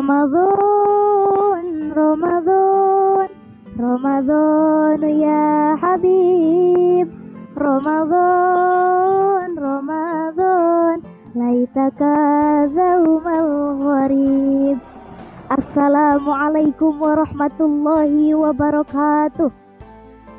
Ramadan, Ramadan, Ramadan ya Habib. Ramadan, Ramadan, laitaka zaumal gharib. Assalamualaikum warahmatullahi wabarakatuh.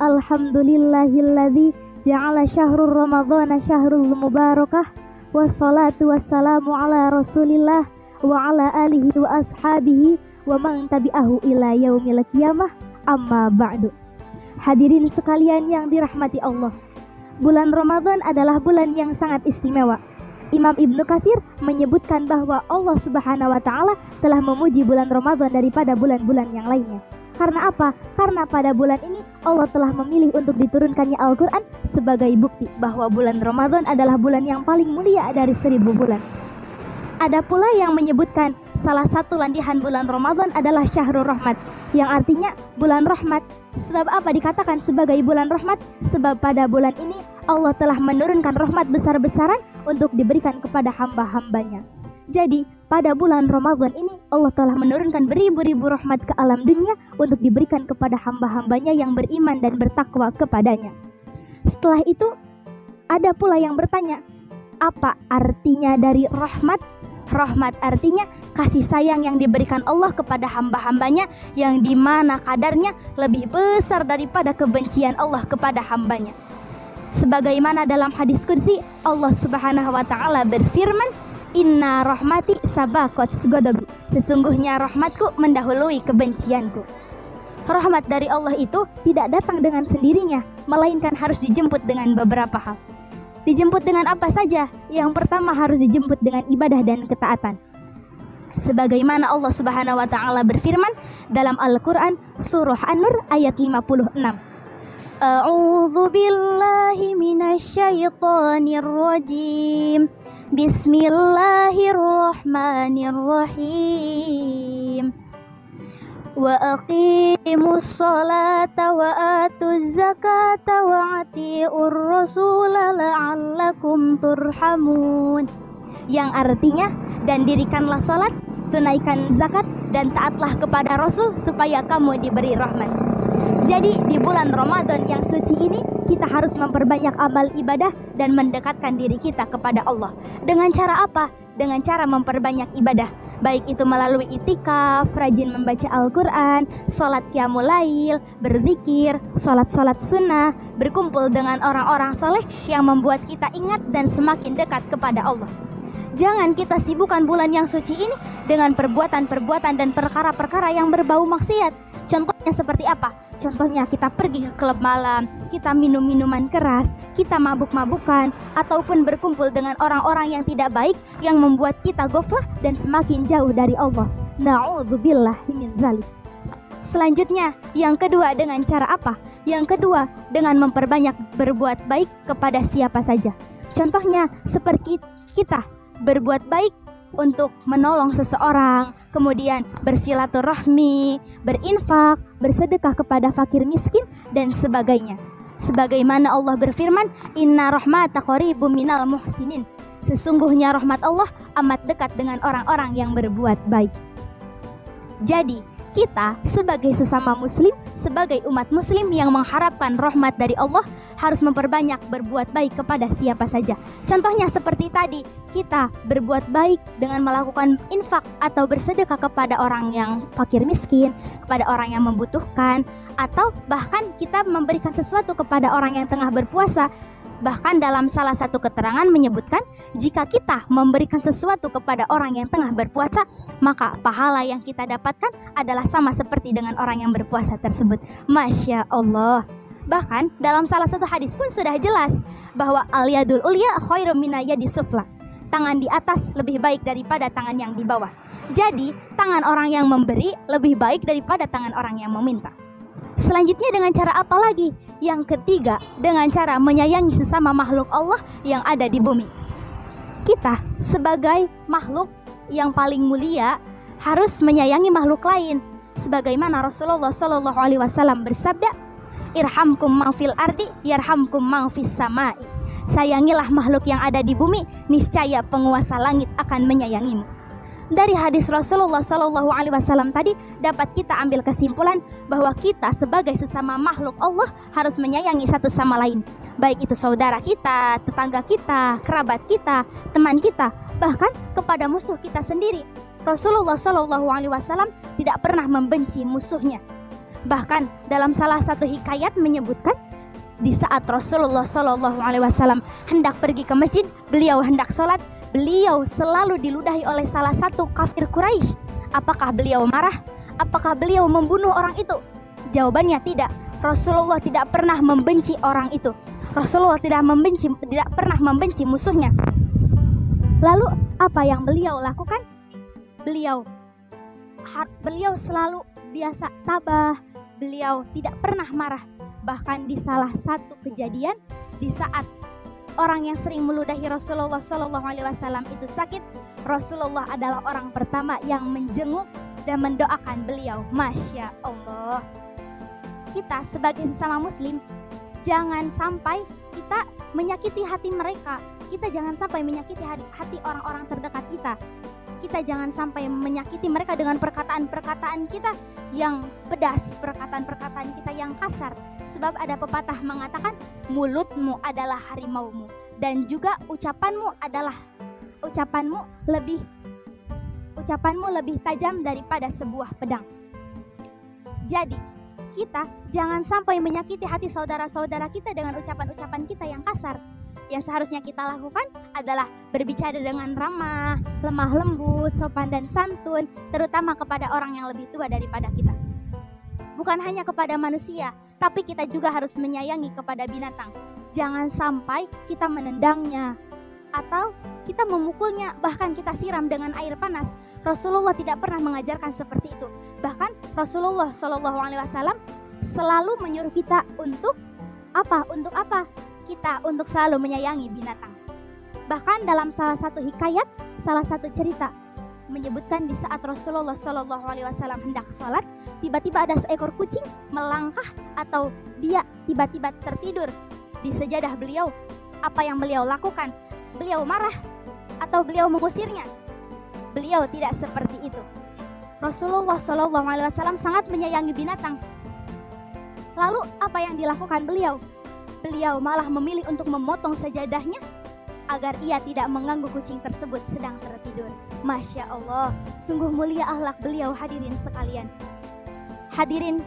Alhamdulillahilladzi ja'ala syahrul ramadhana syahrul mubarakah. Wassalatu wassalamu ala rasulillah wa ala alihi wa ashabihi wa man tabi'ahu ila yaumil qiyamah, amma ba'du. Hadirin sekalian yang dirahmati Allah, bulan Ramadan adalah bulan yang sangat istimewa. Imam Ibnu Katsir menyebutkan bahwa Allah Subhanahu wa Ta'ala telah memuji bulan Ramadan daripada bulan-bulan yang lainnya. Karena apa? Karena pada bulan ini Allah telah memilih untuk diturunkannya Al-Quran sebagai bukti bahwa bulan Ramadan adalah bulan yang paling mulia dari 1000 bulan. Ada pula yang menyebutkan salah satu landihan bulan Ramadan adalah Syahrul Rahmat, yang artinya bulan rahmat. Sebab apa dikatakan sebagai bulan rahmat? Sebab pada bulan ini Allah telah menurunkan rahmat besar-besaran untuk diberikan kepada hamba-hambanya. Jadi pada bulan Ramadan ini Allah telah menurunkan beribu-ribu rahmat ke alam dunia untuk diberikan kepada hamba-hambanya yang beriman dan bertakwa kepadanya. Setelah itu ada pula yang bertanya, apa artinya dari rahmat? Rahmat artinya kasih sayang yang diberikan Allah kepada hamba-hambanya, yang dimana kadarnya lebih besar daripada kebencian Allah kepada hambanya. Sebagaimana dalam hadis qudsi Allah Subhanahu wa Ta'ala berfirman, Inna rahmati sabaqat ghadabi, sesungguhnya rahmatku mendahului kebencianku. Rahmat dari Allah itu tidak datang dengan sendirinya, melainkan harus dijemput dengan beberapa hal. Dijemput dengan apa saja? Yang pertama harus dijemput dengan ibadah dan ketaatan. Sebagaimana Allah Subhanahu wa Ta'ala berfirman dalam Al-Quran surah An-Nur ayat 56. A'udzu billahi minasyaitonir rajim. Bismillahirrahmanirrahim. Wa aqimus sholata wa atuz zakata wa atiur rasula la'allakum turhamun. Yang artinya, dan dirikanlah sholat, tunaikan zakat, dan taatlah kepada Rasul supaya kamu diberi rahmat. Jadi di bulan Ramadan yang suci ini kita harus memperbanyak amal ibadah dan mendekatkan diri kita kepada Allah. Dengan cara apa? Dengan cara memperbanyak ibadah, baik itu melalui itikaf, rajin membaca Al-Quran, sholat qiyamul lail, berzikir, sholat sunnah, berkumpul dengan orang-orang soleh yang membuat kita ingat dan semakin dekat kepada Allah. Jangan kita sibukkan bulan yang suci ini dengan perbuatan-perbuatan dan perkara-perkara yang berbau maksiat. Contohnya seperti apa? Contohnya kita pergi ke klub malam, kita minum minuman keras, kita mabuk-mabukan, ataupun berkumpul dengan orang-orang yang tidak baik yang membuat kita ghaflah dan semakin jauh dari Allah. Na'udzubillahi min dzalik. Selanjutnya, yang kedua dengan cara apa? Yang kedua dengan memperbanyak berbuat baik kepada siapa saja. Contohnya seperti kita berbuat baik untuk menolong seseorang, kemudian bersilaturahmi, berinfak, bersedekah kepada fakir miskin, dan sebagainya. Sebagaimana Allah berfirman, Inna rahmata qaribum minal muhsinin, sesungguhnya rahmat Allah amat dekat dengan orang-orang yang berbuat baik. Jadi kita sebagai sesama muslim, sebagai umat muslim yang mengharapkan rahmat dari Allah, harus memperbanyak berbuat baik kepada siapa saja. Contohnya seperti tadi, kita berbuat baik dengan melakukan infak atau bersedekah kepada orang yang fakir miskin, kepada orang yang membutuhkan, atau bahkan kita memberikan sesuatu kepada orang yang tengah berpuasa. Bahkan dalam salah satu keterangan menyebutkan, jika kita memberikan sesuatu kepada orang yang tengah berpuasa, maka pahala yang kita dapatkan adalah sama seperti dengan orang yang berpuasa tersebut. Masya Allah. Bahkan dalam salah satu hadis pun sudah jelas bahwa al-yadul ulya khairum minal yadis sufla. Tangan di atas lebih baik daripada tangan yang di bawah. Jadi tangan orang yang memberi lebih baik daripada tangan orang yang meminta. Selanjutnya dengan cara apa lagi? Yang ketiga, dengan cara menyayangi sesama makhluk Allah yang ada di bumi. Kita sebagai makhluk yang paling mulia harus menyayangi makhluk lain. Sebagaimana Rasulullah SAW bersabda, Irhamkum man fil ardi yarhamkum man fis samai. Sayangilah makhluk yang ada di bumi, niscaya penguasa langit akan menyayangimu. Dari hadis Rasulullah Shallallahu Alaihi Wasallam tadi dapat kita ambil kesimpulan bahwa kita sebagai sesama makhluk Allah harus menyayangi satu sama lain, baik itu saudara kita, tetangga kita, kerabat kita, teman kita, bahkan kepada musuh kita sendiri. Rasulullah Shallallahu Alaihi Wasallam tidak pernah membenci musuhnya. Bahkan dalam salah satu hikayat menyebutkan, di saat Rasulullah Shallallahu Alaihi Wasallam hendak pergi ke masjid, beliau hendak sholat, beliau selalu diludahi oleh salah satu kafir Quraisy. Apakah beliau marah? Apakah beliau membunuh orang itu? Jawabannya tidak. Rasulullah tidak pernah membenci orang itu. Rasulullah tidak pernah membenci musuhnya. Lalu apa yang beliau lakukan? Beliau selalu biasa tabah. Beliau tidak pernah marah. Bahkan di salah satu kejadian, di saat orang yang sering meludahi Rasulullah Shallallahu Alaihi Wasallam itu sakit, Rasulullah adalah orang pertama yang menjenguk dan mendoakan beliau. Masya Allah. Kita sebagai sesama muslim, jangan sampai kita menyakiti hati mereka. Kita jangan sampai menyakiti hati orang-orang terdekat kita. Kita jangan sampai menyakiti mereka dengan perkataan-perkataan kita yang pedas, perkataan-perkataan kita yang kasar. Sebab ada pepatah mengatakan, mulutmu adalah harimaumu, dan juga ucapanmu lebih tajam daripada sebuah pedang. Jadi kita jangan sampai menyakiti hati saudara-saudara kita dengan ucapan-ucapan kita yang kasar. Yang seharusnya kita lakukan adalah berbicara dengan ramah, lemah lembut, sopan dan santun, terutama kepada orang yang lebih tua daripada kita. Bukan hanya kepada manusia, tapi kita juga harus menyayangi kepada binatang. Jangan sampai kita menendangnya atau kita memukulnya, bahkan kita siram dengan air panas. Rasulullah tidak pernah mengajarkan seperti itu. Bahkan Rasulullah Shallallahu Alaihi Wasallam selalu menyuruh kita untuk apa? Kita untuk selalu menyayangi binatang. Bahkan dalam salah satu hikayat, salah satu cerita menyebutkan di saat Rasulullah Shallallahu Alaihi Wasallam hendak sholat, tiba-tiba ada seekor kucing melangkah atau dia tiba-tiba tertidur di sejadah beliau. Apa yang beliau lakukan? Beliau marah atau beliau mengusirnya? Beliau tidak seperti itu. Rasulullah Shallallahu Alaihi Wasallam sangat menyayangi binatang. Lalu apa yang dilakukan beliau? Beliau malah memilih untuk memotong sejadahnya agar ia tidak mengganggu kucing tersebut sedang tertidur. Masya Allah, sungguh mulia akhlak beliau, hadirin sekalian. Hadirin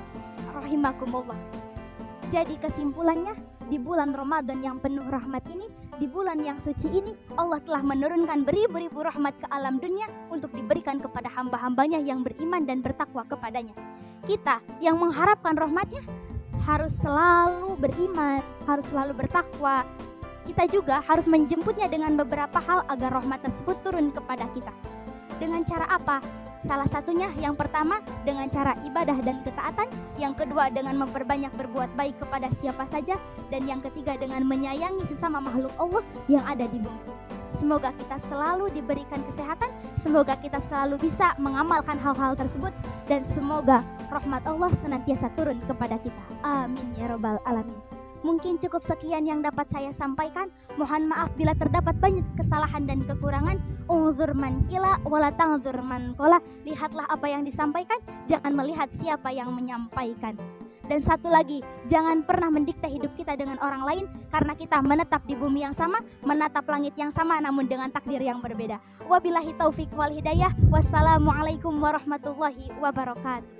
rahimakumullah. Jadi kesimpulannya, di bulan Ramadan yang penuh rahmat ini, di bulan yang suci ini, Allah telah menurunkan beribu-ribu rahmat ke alam dunia untuk diberikan kepada hamba-hambanya yang beriman dan bertakwa kepadanya. Kita yang mengharapkan rahmatnya harus selalu beriman, harus selalu bertakwa. Kita juga harus menjemputnya dengan beberapa hal agar rahmat tersebut turun kepada kita. Dengan cara apa? Salah satunya yang pertama dengan cara ibadah dan ketaatan, yang kedua dengan memperbanyak berbuat baik kepada siapa saja, dan yang ketiga dengan menyayangi sesama makhluk Allah yang ada di bumi. Semoga kita selalu diberikan kesehatan, semoga kita selalu bisa mengamalkan hal-hal tersebut, dan semoga rahmat Allah senantiasa turun kepada kita. Amin ya rabbal alamin. Mungkin cukup sekian yang dapat saya sampaikan. Mohon maaf bila terdapat banyak kesalahan dan kekurangan. Unzur man kila wala tangzur man kola. Lihatlah apa yang disampaikan, jangan melihat siapa yang menyampaikan. Dan satu lagi, jangan pernah mendikte hidup kita dengan orang lain, karena kita menetap di bumi yang sama, menatap langit yang sama, namun dengan takdir yang berbeda. Wabillahi taufik wal hidayah. Wassalamualaikum warahmatullahi wabarakatuh.